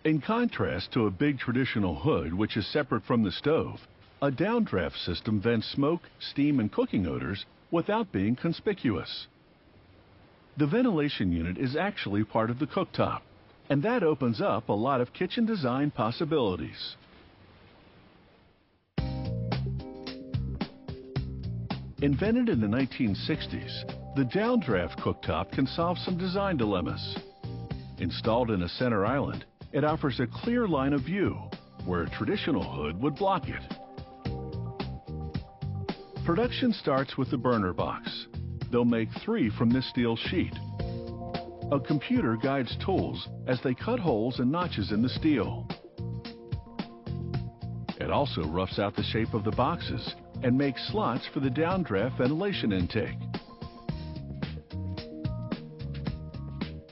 In contrast to a big traditional hood, which is separate from the stove, a downdraft system vents smoke, steam, and cooking odors without being conspicuous. The ventilation unit is actually part of the cooktop, and that opens up a lot of kitchen design possibilities. Invented in the 1960s, the downdraft cooktop can solve some design dilemmas. Installed in a center island, it offers a clear line of view, where a traditional hood would block it. Production starts with the burner box. They'll make 3 from this steel sheet. A computer guides tools as they cut holes and notches in the steel. It also roughs out the shape of the boxes and makes slots for the downdraft ventilation intake.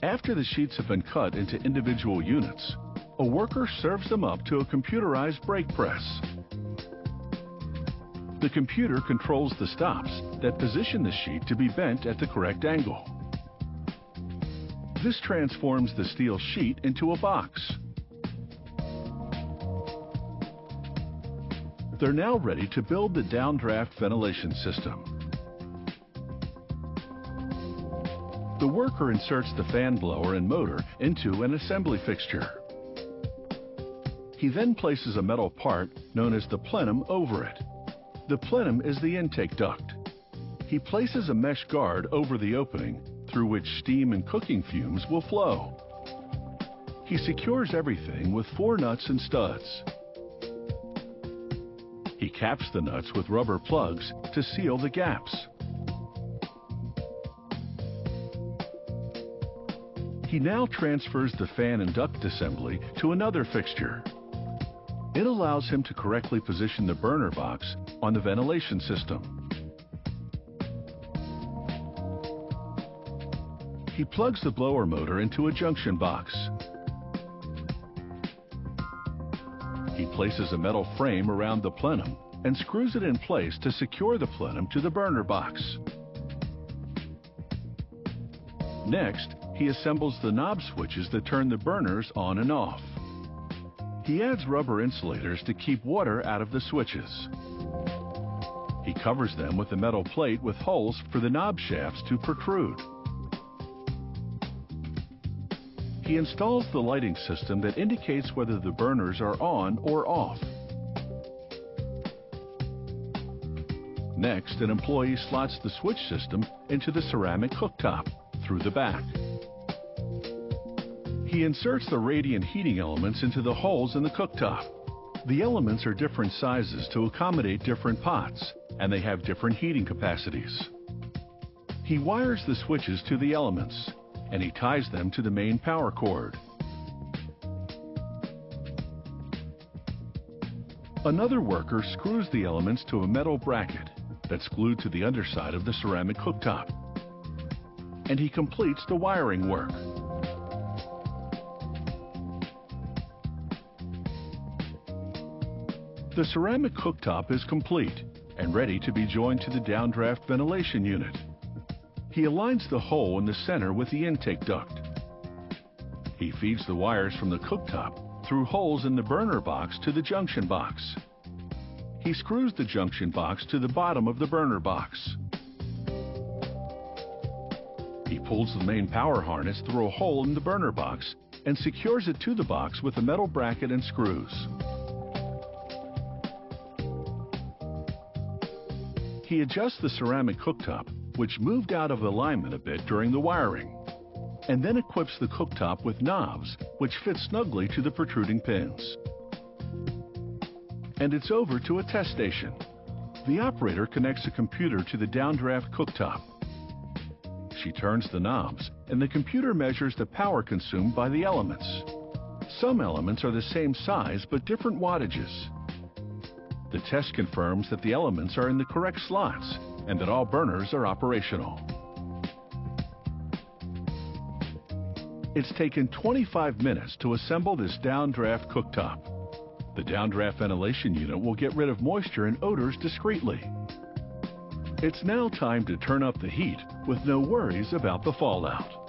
After the sheets have been cut into individual units, a worker serves them up to a computerized brake press. The computer controls the stops that position the sheet to be bent at the correct angle. This transforms the steel sheet into a box. They're now ready to build the downdraft ventilation system. The worker inserts the fan blower and motor into an assembly fixture. He then places a metal part known as the plenum over it. The plenum is the intake duct. He places a mesh guard over the opening through which steam and cooking fumes will flow. He secures everything with 4 nuts and studs. He caps the nuts with rubber plugs to seal the gaps. He now transfers the fan and duct assembly to another fixture. It allows him to correctly position the burner box on the ventilation system. He plugs the blower motor into a junction box. He places a metal frame around the plenum and screws it in place to secure the plenum to the burner box. Next, he assembles the knob switches that turn the burners on and off. He adds rubber insulators to keep water out of the switches. He covers them with a metal plate with holes for the knob shafts to protrude. He installs the lighting system that indicates whether the burners are on or off. Next, an employee slots the switch system into the ceramic cooktop through the back. He inserts the radiant heating elements into the holes in the cooktop. The elements are different sizes to accommodate different pots, and they have different heating capacities. He wires the switches to the elements, and he ties them to the main power cord. Another worker screws the elements to a metal bracket that's glued to the underside of the ceramic cooktop, and he completes the wiring work. The ceramic cooktop is complete and ready to be joined to the downdraft ventilation unit. He aligns the hole in the center with the intake duct. He feeds the wires from the cooktop through holes in the burner box to the junction box. He screws the junction box to the bottom of the burner box. He pulls the main power harness through a hole in the burner box and secures it to the box with a metal bracket and screws. He adjusts the ceramic cooktop, which moved out of alignment a bit during the wiring, and then equips the cooktop with knobs, which fit snugly to the protruding pins. And it's over to a test station. The operator connects a computer to the downdraft cooktop. She turns the knobs, and the computer measures the power consumed by the elements. Some elements are the same size but different wattages. The test confirms that the elements are in the correct slots and that all burners are operational. It's taken 25 minutes to assemble this downdraft cooktop. The downdraft ventilation unit will get rid of moisture and odors discreetly. It's now time to turn up the heat with no worries about the fallout.